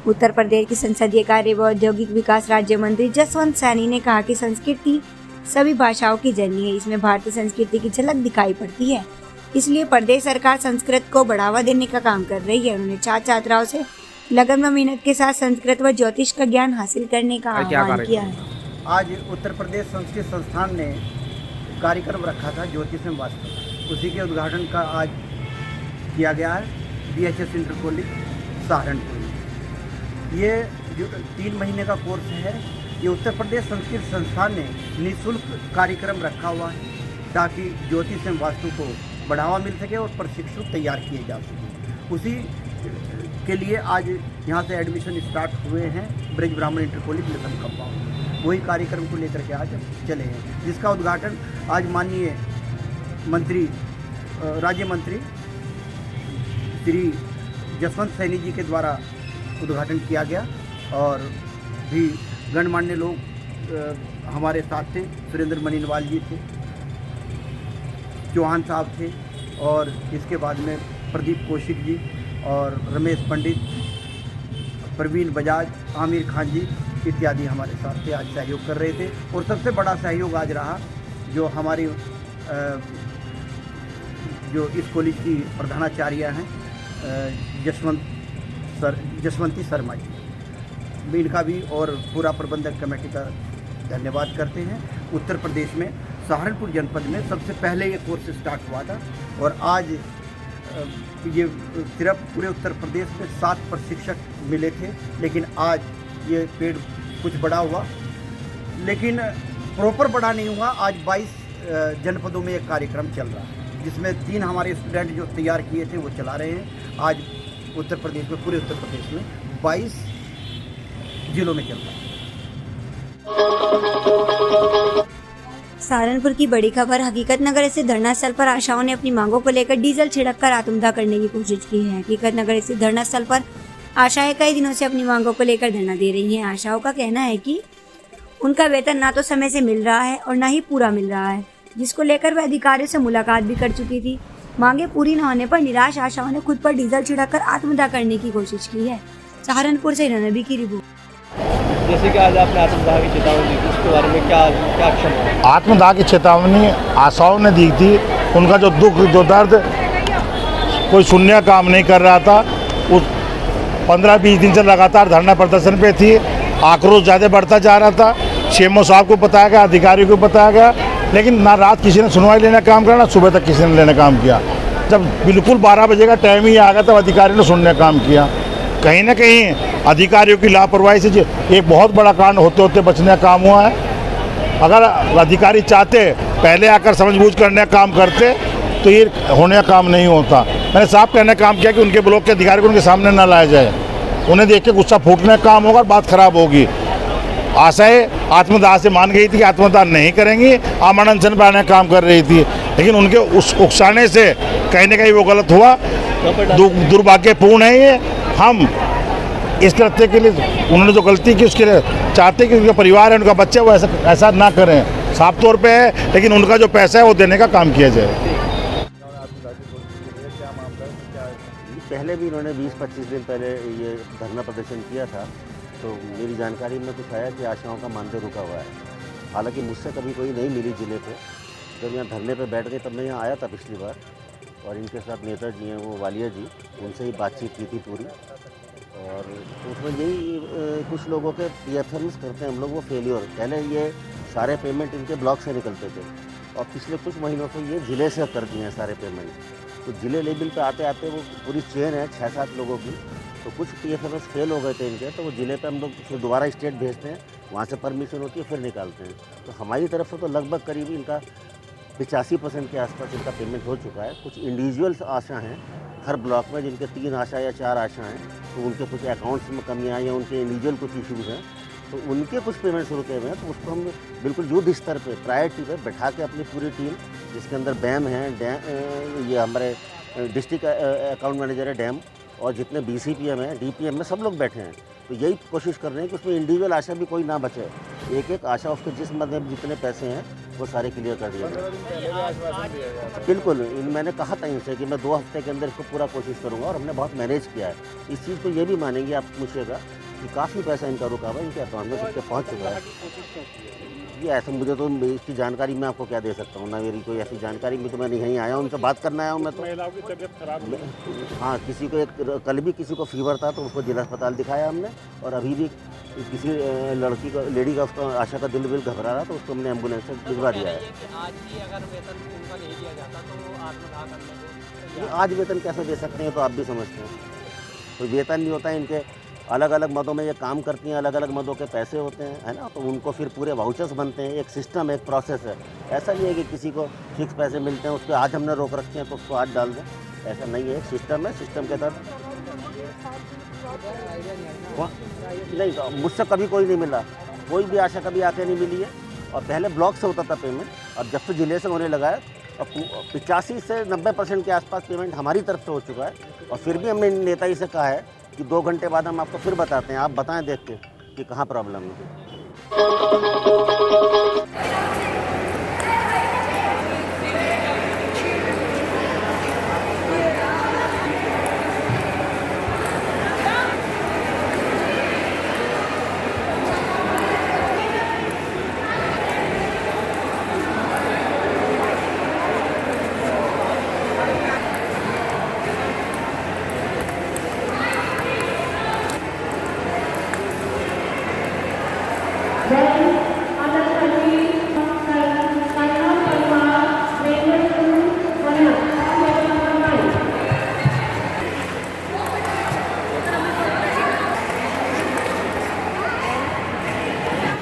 उत्तर प्रदेश के संसदीय कार्य व औद्योगिक विकास राज्य मंत्री जसवंत सैनी ने कहा कि संस्कृति सभी भाषाओं की जननी है, इसमें भारतीय संस्कृति की झलक दिखाई पड़ती है। इसलिए प्रदेश सरकार संस्कृत को बढ़ावा देने का काम कर रही है। उन्होंने छात्र छात्राओं से लगन व मेहनत के साथ संस्कृत व ज्योतिष का ज्ञान हासिल करने का आह्वान किया है। आज उत्तर प्रदेश संस्कृत संस्थान ने कार्यक्रम रखा था ज्योतिष एवं वास्तु, उसी के उद्घाटन का आज किया गया है BHS इंटर कॉलेज सहारनपुर में। ये जो 3 महीने का कोर्स है, ये उत्तर प्रदेश संस्कृत संस्थान ने निःशुल्क कार्यक्रम रखा हुआ है ताकि ज्योतिष एवं वास्तु को बढ़ावा मिल सके और प्रशिक्षु तैयार किए जा सकें। उसी के लिए आज यहाँ से एडमिशन स्टार्ट हुए हैं ब्रज ब्राह्मण इंटर कॉलेज लखन कंपाउंड। वही कार्यक्रम को लेकर के आज चले हैं, जिसका उद्घाटन आज माननीय मंत्री राज्य मंत्री श्री जसवंत सैनी जी के द्वारा उद्घाटन किया गया। और भी गणमान्य लोग हमारे साथ थे, सुरेंद्र मनीनवाल जी थे, चौहान साहब थे, और इसके बाद में प्रदीप कौशिक जी और रमेश पंडित, प्रवीण बजाज, आमिर खान जी इत्यादि हमारे साथ थे, आज सहयोग कर रहे थे। और सबसे बड़ा सहयोग आज रहा जो हमारी जो इस कॉलेज की प्रधानाचार्य हैं जसवंती शर्मा जी, इनका भी और पूरा प्रबंधक कमेटी का धन्यवाद करते हैं। उत्तर प्रदेश में सहारनपुर जनपद में सबसे पहले ये कोर्स स्टार्ट हुआ था और आज ये सिर्फ पूरे उत्तर प्रदेश में 7 प्रशिक्षक मिले थे, लेकिन आज ये पेड़ कुछ बड़ा हुआ, लेकिन प्रॉपर बड़ा नहीं हुआ। आज 22 जनपदों में एक कार्यक्रम चल रहा है, जिसमें 3 हमारे स्टूडेंट जो तैयार किए थे वो चला रहे हैं। आज उत्तर प्रदेश में, पूरे उत्तर प्रदेश में 22 जिलों में चल रहा है। सहारनपुर की बड़ी खबर। हकीकत नगर स्थित धरना स्थल पर आशाओं ने अपनी मांगों को लेकर डीजल छिड़ककर आत्मदाह करने की कोशिश की है। हकीकत नगर स्थित धरना स्थल पर आशाएं कई दिनों से अपनी मांगों को लेकर धरना दे रही हैं। आशाओं का कहना है कि उनका वेतन ना तो समय से मिल रहा है और ना ही पूरा मिल रहा है, जिसको लेकर वह अधिकारियों से मुलाकात भी कर चुकी थी। मांगे पूरी न होने पर निराश आशाओं ने खुद पर डीजल छिड़ककर आत्मदाह करने की कोशिश की है। सहारनपुर से नबी की रिपोर्ट। जैसे कि आज आपने आत्मदाह की चेतावनी दी, उसके बारे में क्या एक्शन है? आत्मदाह की चेतावनी आशाओं ने दी थी। उनका जो दुख, जो दर्द कोई सुनने का काम नहीं कर रहा था। उस 15-20 दिन से लगातार धरना प्रदर्शन पे थी। आक्रोश ज़्यादा बढ़ता जा रहा था। सीएमओ साहब को बताया गया, अधिकारियों को बताया गया, लेकिन ना रात किसी ने सुनवाई लेने का काम किया, ना सुबह तक किसी ने लेने का काम किया। जब बिल्कुल 12 बजे का टाइम ही आ गया तब अधिकारियों ने सुनने का काम किया। कहीं ना कहीं अधिकारियों की लापरवाही से एक बहुत बड़ा कांड होते होते बचने का काम हुआ है। अगर अधिकारी चाहते पहले आकर समझबूझ करने का काम करते तो ये होने का काम नहीं होता। मैंने साफ कहने का काम किया कि उनके ब्लॉक के अधिकारी को उनके सामने ना लाया जाए। उन्हें देख के गुस्सा फूटने का काम होगा, बात खराब होगी। आशाएं आत्मदाह से मान गई थी कि आत्मदाह नहीं करेंगी, आमरण अनशन पर आने का काम कर रही थी, लेकिन उनके उस उकसाने से कहीं ना कहीं वो गलत हुआ। दुर्भाग्यपूर्ण है ये। हम इस कृत्य के लिए, उन्होंने जो गलती की उसके लिए चाहते कि उनका परिवार है, उनका बच्चा, वो ऐसा ना करें। साफ तौर पे है, लेकिन उनका जो पैसा है वो देने का काम किया जाए। पहले भी इन्होंने 20-25 दिन पहले ये धरना प्रदर्शन किया था, तो मेरी जानकारी में कुछ आया कि आशाओं का मानदेय रुका हुआ है। हालांकि मुझसे कभी कोई नहीं मिली जिले पे। जब यहाँ धरने पे बैठ गए तब मैं यहाँ आया था पिछली बार, और इनके साथ नेता जी हैं वो वालिया जी, उनसे ही बातचीत की थी पूरी। और उसमें यही कुछ लोगों के PFMs करते हैं हम लोग, वो फेलियर। पहले ये सारे पेमेंट इनके ब्लॉक से निकलते थे और पिछले कुछ महीनों से ये ज़िले से कर दिए हैं सारे पेमेंट। तो ज़िले लेवल पे आते आते वो पूरी चेन है 6-7 लोगों की। तो कुछ PFMs फेल हो गए थे इनके, तो वो ज़िले पे हम लोग फिर दोबारा स्टेट भेजते हैं, वहाँ से परमिशन होती है, फिर निकालते हैं। तो हमारी तरफ से तो लगभग करीब इनका 85% के आसपास इनका पेमेंट हो चुका है। कुछ इंडिविजुअल्स आशा हैं हर ब्लॉक में जिनके 3 आशा या 4 आशा हैं, तो उनके कुछ अकाउंट्स में कमियाँ या उनके इंडिविजुअल कुछ इश्यूज़ हैं, तो उनके कुछ पेमेंट्स रुके हुए हैं। तो उसको हम बिल्कुल युद्ध स्तर पे प्रायोरिटी पे बैठा के अपनी पूरी टीम, जिसके अंदर बैम है, ये हमारे डिस्ट्रिक्ट अकाउंट मैनेजर है डैम, और जितने BCPM हैं, DPM में सब लोग बैठे हैं। तो यही कोशिश कर रहे हैं कि उसमें इंडिविजुअल आशा भी कोई ना बचे। एक एक आशा उसके जिस मद में जितने पैसे हैं वो सारे क्लियर कर दिए गए। बिल्कुल, मैंने कहा था इनसे कि मैं 2 हफ्ते के अंदर इसको पूरा कोशिश करूँगा और हमने बहुत मैनेज किया है। इस चीज़ को ये भी मानेंगे आप पूछिएगा कि काफ़ी पैसा इनका रुका हुआ है, इनके अकाउंट में सबके पहुँच चुका है। ये ऐसा मुझे तो इसकी जानकारी मैं आपको क्या दे सकता हूँ, ना मेरी कोई ऐसी जानकारी में, तो मैं यहीं आया हूँ, उनसे बात करना आया हूँ मैं तो। महिलाओं की तबीयत खराब हाँ, किसी को कल भी किसी को फीवर था तो उसको जिला अस्पताल दिखाया हमने, और अभी भी किसी लड़की का लेडी का उसका आशा का दिल बिल घबरा रहा तो उसको हमने एम्बुलेंस से भिजवा दिया है। आज भी अगर वेतन उनका नहीं दिया जाता तो आत्मदाह करने को आज वेतन कैसे दे सकते हैं तो आप भी समझते हैं, कोई वेतन नहीं होता है इनके। अलग अलग मदों में ये काम करती हैं, अलग अलग मदों के पैसे होते हैं, है ना, तो उनको फिर पूरे वाउचर्स बनते हैं। एक सिस्टम है, एक प्रोसेस है। ऐसा नहीं है कि किसी को फिक्स पैसे मिलते हैं उसको आज हमने रोक रखे हैं तो उसको आज डाल दें, ऐसा नहीं है। एक सिस्टम है, सिस्टम के तहत नहीं, तो मुझसे कभी कोई नहीं मिला, कोई भी आशा कभी आके नहीं मिली है। और पहले ब्लॉक से होता था पेमेंट, और जब से जिले से होने लगा है और 85 से 90% के आसपास पेमेंट हमारी तरफ से हो चुका है। और फिर भी हमने नेताजी से कहा है कि 2 घंटे बाद हम आपको फिर बताते हैं, आप बताएं देख के कि कहाँ प्रॉब्लम है।